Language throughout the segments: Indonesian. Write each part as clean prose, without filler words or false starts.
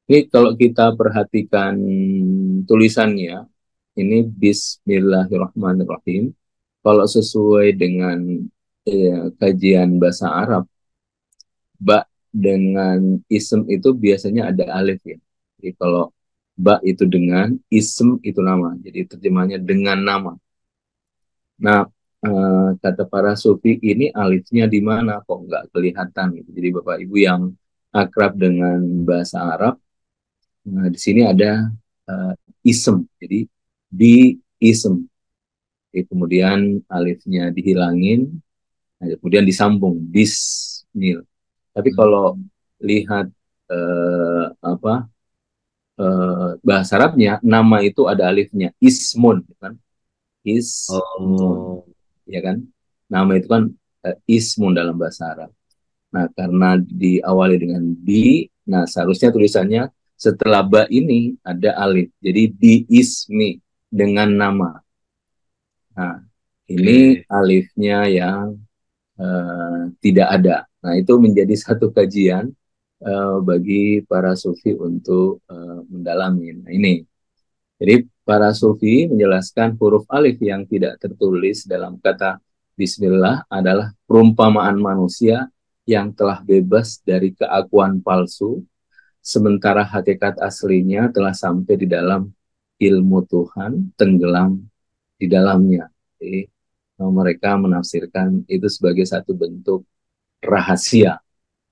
Ini kalau kita perhatikan tulisannya, ini Bismillahirrahmanirrahim. Kalau sesuai dengan kajian bahasa Arab, ba dengan ism itu biasanya ada alif ya. Jadi kalau ba itu dengan, ism itu nama. Jadi terjemahnya dengan nama. Nah, kata para sufi ini alifnya di mana kok nggak kelihatan gitu. Jadi Bapak Ibu yang akrab dengan bahasa Arab, nah, di sini ada uh, ism. Jadi di ism. Jadi, kemudian alifnya dihilangin, nah, kemudian disambung bismil. Tapi kalau lihat apa bahasa Arabnya, nama itu ada alifnya ismun, kan? Ismun, Oh, ya kan? Nama itu kan ismun dalam bahasa Arab. Nah, karena diawali dengan bi, nah seharusnya tulisannya setelah ba ini ada alif. Jadi bi ismi, dengan nama. Nah, ini oke. alifnya yang tidak ada. Nah, itu menjadi satu kajian bagi para sufi untuk mendalami. Nah, ini. Jadi para sufi menjelaskan huruf alif yang tidak tertulis dalam kata Bismillah adalah perumpamaan manusia yang telah bebas dari keakuan palsu, sementara hakikat aslinya telah sampai di dalam ilmu Tuhan, tenggelam di dalamnya. Jadi mereka menafsirkan itu sebagai satu bentuk rahasia.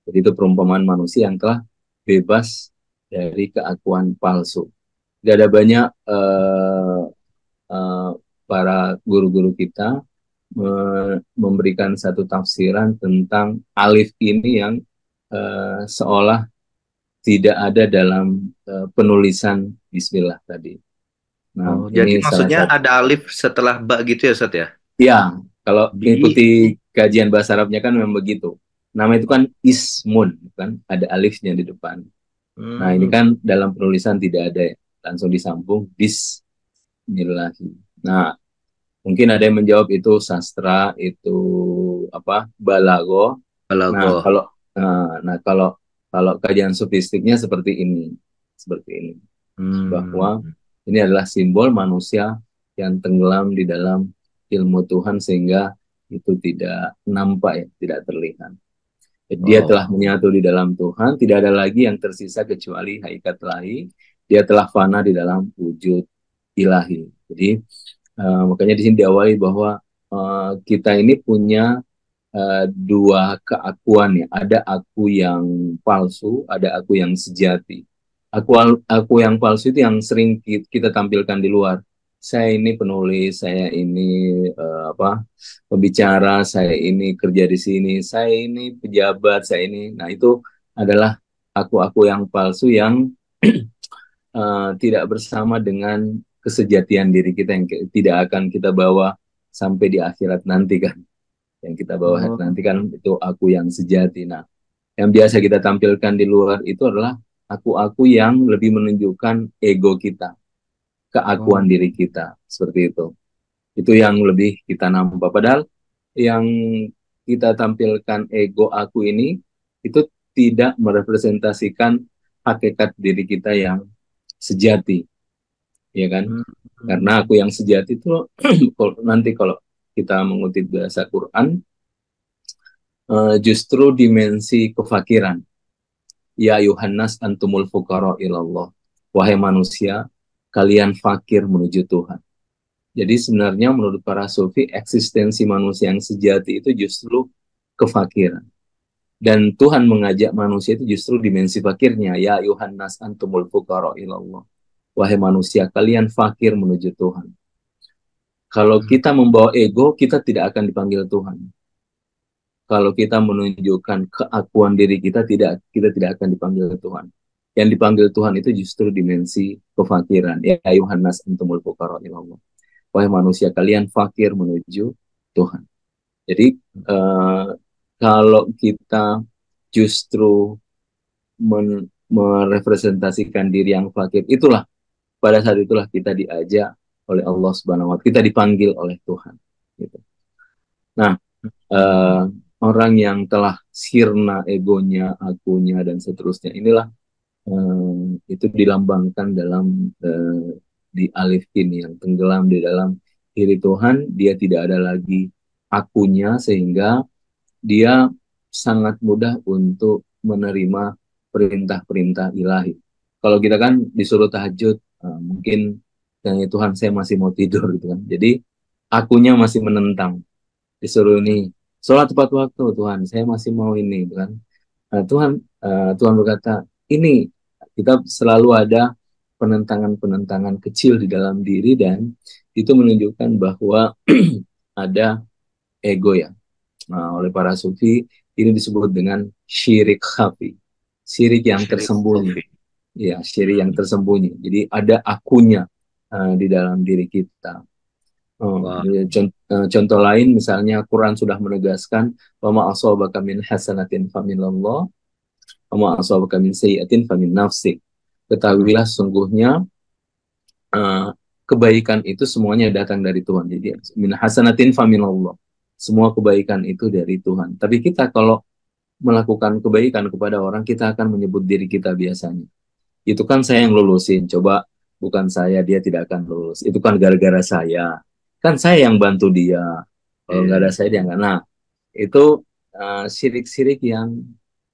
Jadi itu perumpamaan manusia yang telah bebas dari keakuan palsu. Tidak ada banyak uh, para guru-guru kita memberikan satu tafsiran tentang alif ini yang seolah tidak ada dalam penulisan Bismillah tadi. Nah, Oh, jadi ini salah maksudnya satu. ada alif setelah ba gitu ya, Sat ya? Ya, kalau Bi. ikuti kajian bahasa Arabnya kan memang begitu. Nama itu kan ismun, kan ada alifnya di depan. Nah, ini Hmm. kan dalam penulisan tidak ada ya. Langsung disambung Bismillah. Nah, mungkin ada yang menjawab itu sastra, itu apa? Balago. Nah, Balagoh. kalau kalau kajian sofistiknya seperti ini. Seperti ini. Hmm. Bahwa ini adalah simbol manusia yang tenggelam di dalam ilmu Tuhan sehingga itu tidak nampak ya, tidak terlihat. Dia Oh. telah menyatu di dalam Tuhan, tidak ada lagi yang tersisa kecuali hakikat ilahi. Dia telah fana di dalam wujud ilahi. Jadi makanya di sini diawali bahwa kita ini punya dua keakuan ya. Ada aku yang palsu, ada aku yang sejati. Aku yang palsu itu yang sering kita tampilkan di luar. Saya ini penulis, saya ini apa pembicara, saya ini kerja di sini, saya ini pejabat, saya ini. Nah, itu adalah aku-aku yang palsu yang tidak bersama dengan kesejatian diri kita yang tidak akan kita bawa sampai di akhirat nanti kan. Yang kita bawa Oh. nanti kan itu aku yang sejati. Nah, yang biasa kita tampilkan di luar itu adalah aku-aku yang lebih menunjukkan ego kita, keakuan Oh. diri kita, seperti itu. Itu yang lebih kita nampak. Padahal yang kita tampilkan ego aku ini itu tidak merepresentasikan hakikat diri kita yang sejati, ya kan? Karena Hmm. aku yang sejati itu nanti kalau kita mengutip bahasa Quran, justru dimensi kefakiran. Ya Yuhannas antumul fuqara ilallah. Wahai manusia, kalian fakir menuju Tuhan. Jadi sebenarnya menurut para sufi, eksistensi manusia yang sejati itu justru kefakiran. Dan Tuhan mengajak manusia itu justru dimensi fakirnya. Ya Yuhannas antumul fuqara ilallah. Wahai manusia, kalian fakir menuju Tuhan. Kalau kita membawa ego, kita tidak akan dipanggil Tuhan. Kalau kita menunjukkan keakuan diri kita tidak akan dipanggil Tuhan. Yang dipanggil Tuhan itu justru dimensi kefakiran. Ya Yuhannas antumul fuqara ilallah. Wahai manusia, kalian fakir menuju Tuhan. Jadi eh, kalau kita justru merepresentasikan diri yang fakir, itulah pada saat itulah kita diajak oleh Allah Subhanahu wa Ta'ala, kita dipanggil oleh Tuhan. Gitu. Nah, Hmm. orang yang telah sirna egonya, akunya dan seterusnya, inilah itu dilambangkan dalam di alif ini yang tenggelam di dalam diri Tuhan, dia tidak ada lagi akunya sehingga dia sangat mudah untuk menerima perintah-perintah ilahi. Kalau kita kan disuruh tahajud, mungkin ya Tuhan saya masih mau tidur gitu kan. Jadi akunya masih menentang. Disuruh ini sholat tepat waktu Tuhan, saya masih mau ini gitu kan. Tuhan berkata ini kita selalu ada penentangan-penentangan kecil di dalam diri dan itu menunjukkan bahwa ada ego ya. Nah, oleh para sufi ini disebut dengan syirik khafi, syirik yang Syirik tersembunyi. Sofi. Ya, syirik yang tersembunyi. Jadi ada akunya di dalam diri kita. Wah, Ya, contoh lain misalnya Quran sudah menegaskan wa ma asabaka min hasanatin faminallah wa ma asabaka min sayyi'atin famin nafsik. Ketahuilah sungguhnya uh, kebaikan itu semuanya datang dari Tuhan. Jadi min hasanatin faminallah. Semua kebaikan itu dari Tuhan. Tapi kita kalau melakukan kebaikan kepada orang, kita akan menyebut diri kita biasanya. Itu kan saya yang lulusin. Coba bukan saya, dia tidak akan lulus. Itu kan gara-gara saya. Kan saya yang bantu dia. Kalau nggak ada iya. saya, dia nggak. Nah, itu sirik-sirik yang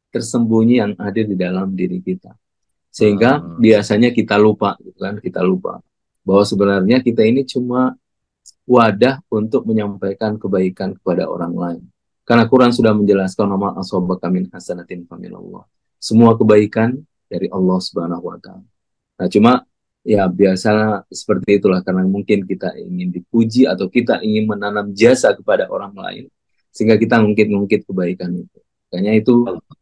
tersembunyi yang ada di dalam diri kita. Sehingga Ah, biasanya kita lupa, gitu kan? Kita lupa bahwa sebenarnya kita ini cuma wadah untuk menyampaikan kebaikan kepada orang lain. Karena Quran sudah menjelaskan nama asobaka min hasanatin faminallah. Semua kebaikan dari Allah Subhanahu wa taala. Nah, cuma ya biasa seperti itulah karena mungkin kita ingin dipuji atau kita ingin menanam jasa kepada orang lain sehingga kita ngungkit-ngungkit kebaikan itu. Makanya itu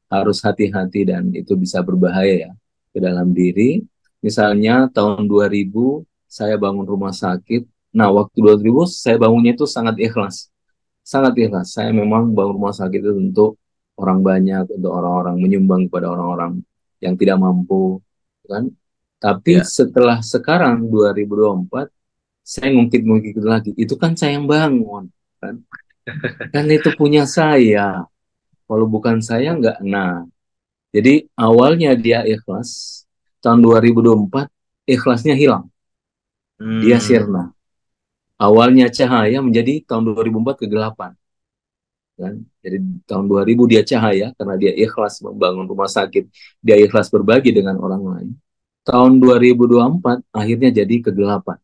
harus hati-hati dan itu bisa berbahaya ya ke dalam diri. Misalnya tahun 2000 saya bangun rumah sakit. Nah, waktu 2000 saya bangunnya itu sangat ikhlas. Sangat ikhlas. Saya memang bangun rumah sakit itu untuk orang banyak, untuk orang-orang menyumbang kepada orang-orang yang tidak mampu, kan? Tapi ya. setelah sekarang 2024, saya ngungkit-ngungkit lagi. Itu kan saya yang bangun, kan? Kan itu punya saya. Kalau bukan saya nggak. Nah, jadi awalnya dia ikhlas. Tahun 2024 ikhlasnya hilang. Dia Hmm, sirna. Awalnya cahaya menjadi tahun 2004 kegelapan. Kan? Jadi tahun 2000 dia cahaya karena dia ikhlas membangun rumah sakit, dia ikhlas berbagi dengan orang lain. Tahun 2024 akhirnya jadi kegelapan.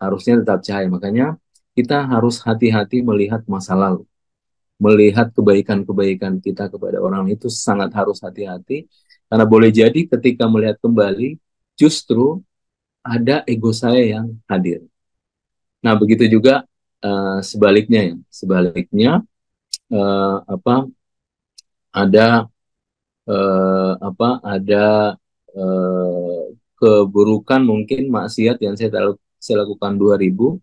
Harusnya tetap cahaya. Makanya kita harus hati-hati melihat masa lalu. Melihat kebaikan-kebaikan kita kepada orang itu sangat harus hati-hati. Karena boleh jadi ketika melihat kembali, justru ada ego saya yang hadir. Nah, begitu juga sebaliknya ya. Sebaliknya, apa ada ada eh, keburukan mungkin maksiat yang saya lakukan 2000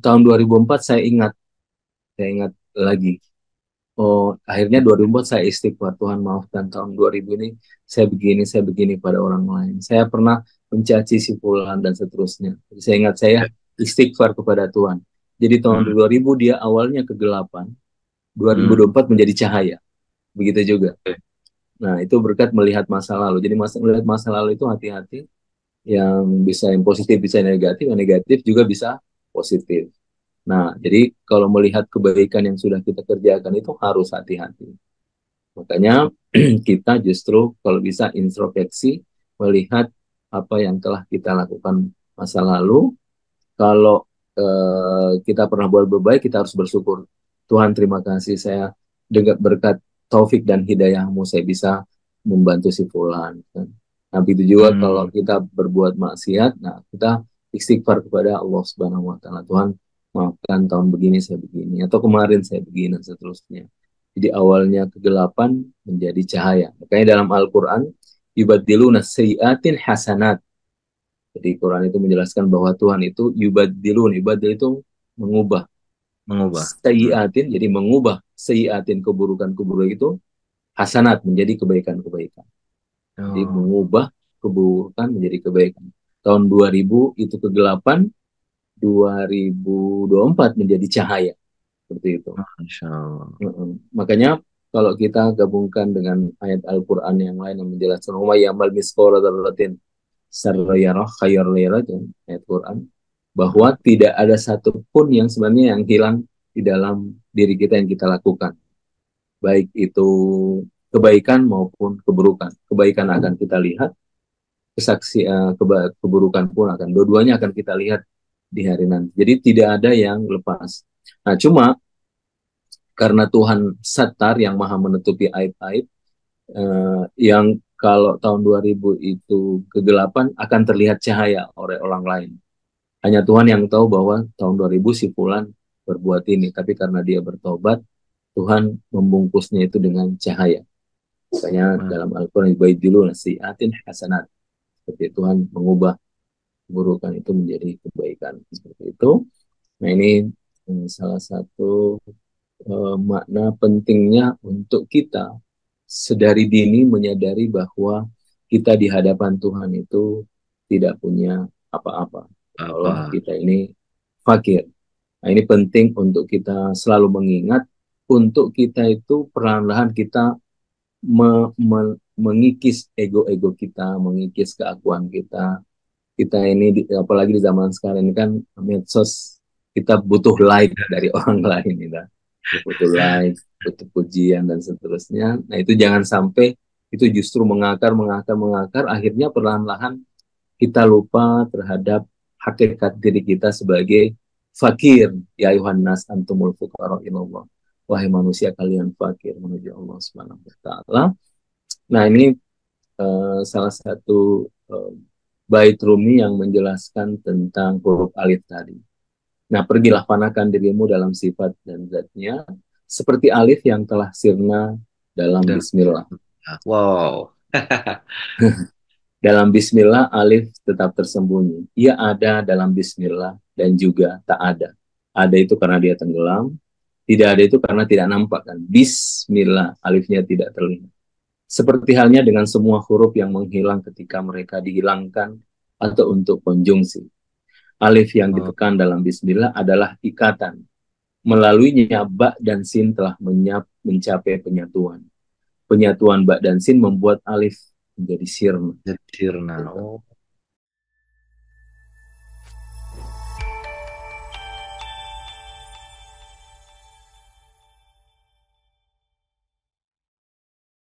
tahun 2004 saya ingat lagi. Oh, akhirnya 2004 saya istighfar, Tuhan maafkan tahun 2000 ini saya begini pada orang lain. Saya pernah mencaci si fulan dan seterusnya. Jadi saya ingat saya istighfar kepada Tuhan. Jadi tahun hmm, 2000 dia awalnya kegelapan, hmm. 2024 menjadi cahaya. Begitu juga. Oke. Nah, itu berkat melihat masa lalu. Jadi melihat masa lalu itu hati-hati, yang bisa yang positif bisa yang negatif juga bisa positif. Nah, jadi kalau melihat kebaikan yang sudah kita kerjakan itu harus hati-hati. Makanya kita justru kalau bisa introspeksi, melihat apa yang telah kita lakukan masa lalu. Kalau kita pernah buat berbaik, kita harus bersyukur. Tuhan, terima kasih saya dengan berkat taufik dan hidayahmu saya bisa membantu si fulan. Kan. Nah, begitu juga kalau Hmm. kita berbuat maksiat, nah kita istighfar kepada Allah Subhanahu wa taala. Tuhan, maafkan tahun begini saya begini atau kemarin saya begini dan seterusnya. Jadi awalnya kegelapan menjadi cahaya. Makanya dalam Al-Qur'an yubadiluna sayyiatin hasanat. Jadi Quran itu menjelaskan bahwa Tuhan itu yubadilun, yubadil itu mengubah Mengubah. Hmm. sayyiatin, jadi mengubah sayyiatin keburukan-keburukan itu hasanat menjadi kebaikan-kebaikan. Jadi Oh, mengubah keburukan menjadi kebaikan. Tahun 2000 itu kegelapan, 2024 menjadi cahaya seperti itu. Masya Allah. Makanya kalau kita gabungkan dengan ayat Al-Quran yang lain yang menjelaskan wa ya'mal misqala dzarratin sarra yarah khairan yarah, ayat Quran, bahwa tidak ada satupun yang sebenarnya yang hilang di dalam diri kita yang kita lakukan, baik itu kebaikan maupun keburukan. Kebaikan akan kita lihat, keburukan pun akan, dua-duanya akan kita lihat di hari nanti. Jadi tidak ada yang lepas. Nah, cuma karena Tuhan Sattar yang maha menutupi aib-aib, yang kalau tahun 2000 itu kegelapan akan terlihat cahaya oleh orang lain. Hanya Tuhan yang tahu bahwa tahun 2000 si Fulan berbuat ini, tapi karena dia bertobat, Tuhan membungkusnya itu dengan cahaya. Makanya dalam Al-Quran, "Baidilun sayyi'atin hasanat." Seperti Tuhan mengubah keburukan itu menjadi kebaikan. Seperti itu. Nah, ini salah satu makna pentingnya untuk kita sedari dini menyadari bahwa kita di hadapan Tuhan itu tidak punya apa-apa. Allah kita ini fakir. Nah, ini penting untuk kita selalu mengingat, untuk kita itu perlahan-lahan kita mengikis ego-ego kita, mengikis keakuan kita. Kita ini, apalagi di zaman sekarang ini kan medsos, kita butuh like dari orang lain. Kita butuh like, butuh pujian, dan seterusnya. Nah, itu jangan sampai itu justru mengakar, akhirnya perlahan-lahan kita lupa terhadap hakikat diri kita sebagai fakir. Ya ayuhan nas antumul fuqara ilallah. Wahai manusia, kalian fakir menuju Allah Subhanahu wa taala. Nah, ini salah satu bait Rumi yang menjelaskan tentang huruf alif tadi. Nah, pergilah panakan dirimu dalam sifat dan zatnya, seperti alif yang telah sirna dalam bismillah. Wow. Dalam bismillah, alif tetap tersembunyi. Ia ada dalam bismillah dan juga tak ada. Ada itu karena dia tenggelam, tidak ada itu karena tidak nampak. Kan? Bismillah, alifnya tidak terlihat. Seperti halnya dengan semua huruf yang menghilang ketika mereka dihilangkan atau untuk konjungsi. Alif yang ditekan dalam bismillah adalah ikatan. Melaluinya ba dan sin telah mencapai penyatuan. Penyatuan ba dan sin membuat alif menjadi sirna. Sirna. Oh.